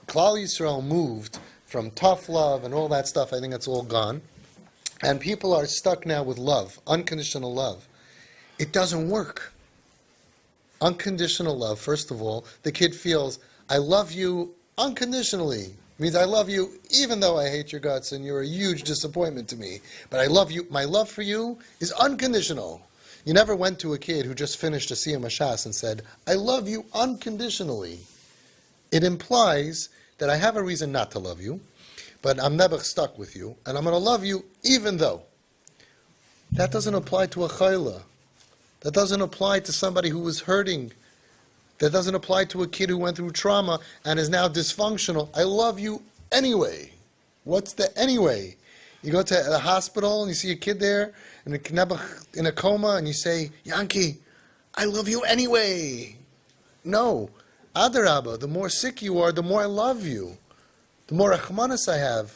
Klal Yisrael moved from tough love and all that stuff. I think that's all gone. And people are stuck now with love, unconditional love. It doesn't work. Unconditional love, first of all, the kid feels, I love you unconditionally. It means I love you even though I hate your guts and you're a huge disappointment to me. But I love you. My love for you is unconditional. You never went to a kid who just finished a Siyam Hashas and said, I love you unconditionally. It implies that I have a reason not to love you, but I'm never stuck with you, and I'm going to love you even though. That doesn't apply to a chayla. That doesn't apply to somebody who was hurting. That doesn't apply to a kid who went through trauma and is now dysfunctional. I love you anyway. What's the anyway? You go to a hospital and you see a kid there in a coma and you say, Yankee, I love you anyway. No. Adarabba, the more sick you are, the more I love you. The more rachmanis I have.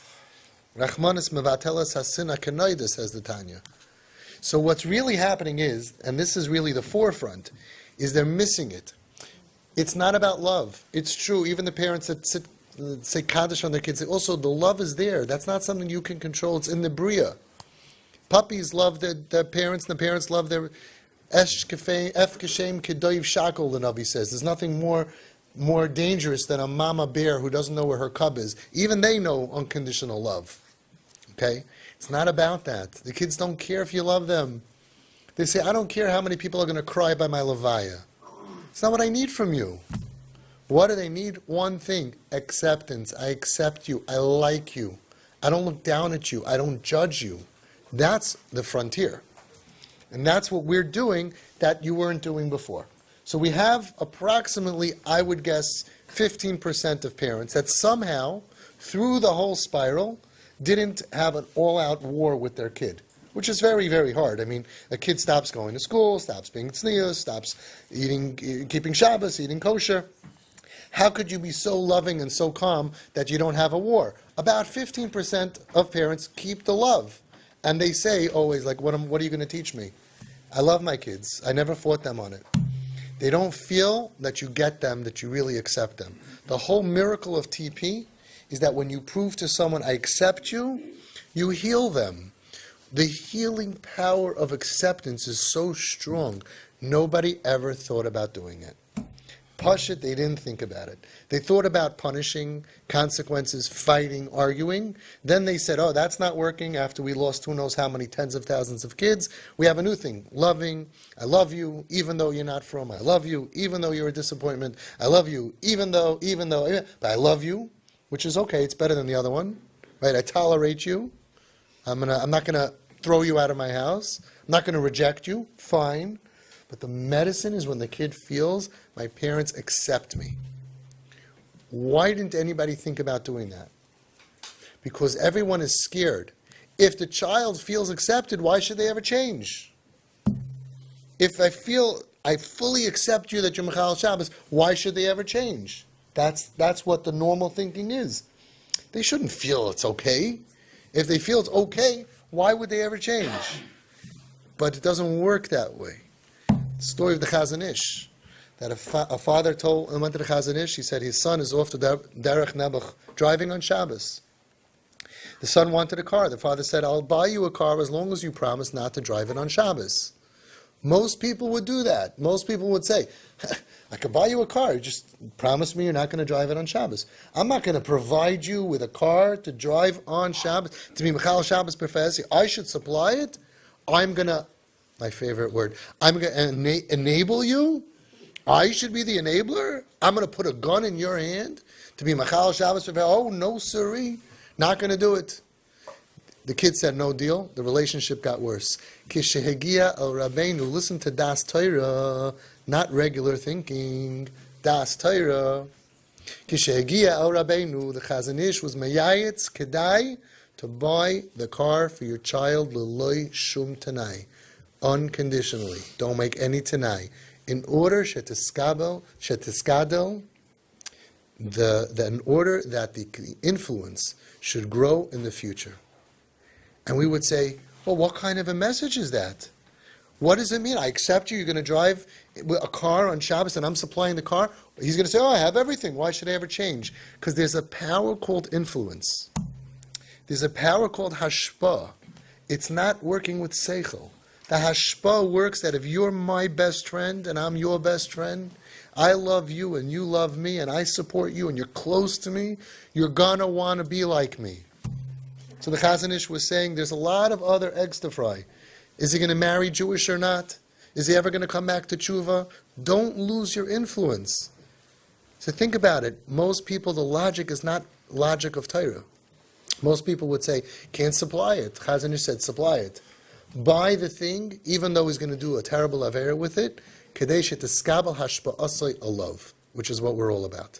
Rachmanis mevatelas hasina kenoida, says the Tanya. So what's really happening is, and this is really the forefront, is they're missing it. It's not about love. It's true, even the parents that say Kaddish on their kids, also the love is there. That's not something you can control. It's in the Bria. Puppies love their parents, and the parents love their Esh Kashem Kedoiv Shakol, the Navi says. There's nothing more dangerous than a mama bear who doesn't know where her cub is. Even they know unconditional love. Okay? It's not about that. The kids don't care if you love them. They say, I don't care how many people are going to cry by my levaya. It's not what I need from you. What do they need? One thing, acceptance. I accept you. I like you. I don't look down at you. I don't judge you. That's the frontier. And that's what we're doing that you weren't doing before. So we have approximately, I would guess, 15% of parents that somehow, through the whole spiral, didn't have an all-out war with their kid, which is very, very hard. I mean, a kid stops going to school, stops being tznius, stops keeping Shabbos, eating kosher. How could you be so loving and so calm that you don't have a war? About 15% of parents keep the love. And they say always, like, what are you going to teach me? I love my kids. I never fought them on it. They don't feel that you get them, that you really accept them. The whole miracle of TP is that when you prove to someone, I accept you, you heal them. The healing power of acceptance is so strong. Nobody ever thought about doing it. Pashut, they didn't think about it. They thought about punishing, consequences, fighting, arguing. Then they said, oh, that's not working. After we lost who knows how many tens of thousands of kids, we have a new thing. Loving. I love you, even though you're not from. I love you, even though you're a disappointment. I love you, even though, but I love you, which is okay. It's better than the other one, right? I tolerate you. I'm not gonna throw you out of my house. I'm not gonna reject you. Fine. But the medicine is when the kid feels, my parents accept me. Why didn't anybody think about doing that? Because everyone is scared. If the child feels accepted, why should they ever change? If I feel I fully accept you that you're Michal Shabbos, why should they ever change? That's what the normal thinking is. They shouldn't feel it's okay. If they feel it's okay, why would they ever change? But it doesn't work that way. The story of the Chazon Ish, that a father went to the Chazon Ish, he said his son is off to Derech Nebuch, driving on Shabbos. The son wanted a car. The father said, I'll buy you a car as long as you promise not to drive it on Shabbos. Most people would do that. Most people would say, I could buy you a car, you just promise me you're not going to drive it on Shabbos. I'm not going to provide you with a car to drive on Shabbos, to be Michal Shabbos Perfesi. I should supply it. I'm going to, my favorite word, I'm going to enable you. I should be the enabler. I'm going to put a gun in your hand to be Michal Shabbos Perfesi. Oh, no, sirree, not going to do it. The kid said no deal. The relationship got worse. Kishehegia el Rabbeinu, listen to Das Torah, not regular thinking. Das Torah. Kishehegia el Rabbeinu, the Chazon Ish was meyayetz kedai to buy the car for your child l'loy shum tanai, unconditionally. Don't make any tanai. In order shetiskadel, in order that the influence should grow in the future. And we would say, well, what kind of a message is that? What does it mean? I accept you, you're going to drive a car on Shabbos and I'm supplying the car? He's going to say, oh, I have everything. Why should I ever change? Because there's a power called influence. There's a power called hashpah. It's not working with seichel. The hashpah works that if you're my best friend and I'm your best friend, I love you and you love me and I support you and you're close to me, you're going to want to be like me. So the Chazon Ish was saying there's a lot of other eggs to fry. Is he going to marry Jewish or not? Is he ever going to come back to tshuva? Don't lose your influence. So think about it. Most people, the logic is not logic of Torah. Most people would say, can't supply it. Chazon Ish said, supply it. Buy the thing, even though he's going to do a terrible avera with it, kedei sheteskabel hashpa'asai alav, which is what we're all about.